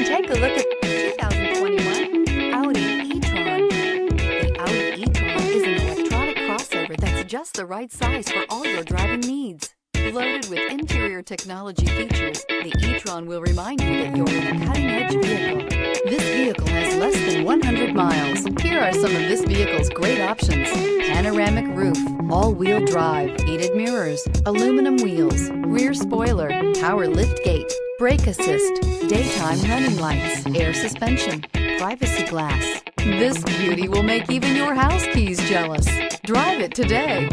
Then take a look at 2021 Audi e-tron. The Audi e-tron is an electronic crossover that's just the right size for all your driving needs. Loaded with interior technology features, the e-tron will remind you that you're in a cutting-edge vehicle. This vehicle has less than 100 miles. Here are some of this vehicle's great options: panoramic roof, all-wheel drive, heated mirrors, aluminum wheels, rear spoiler, power liftgate, brake assist, daytime running lights, air suspension, privacy glass. This beauty will make even your house keys jealous. Drive it today.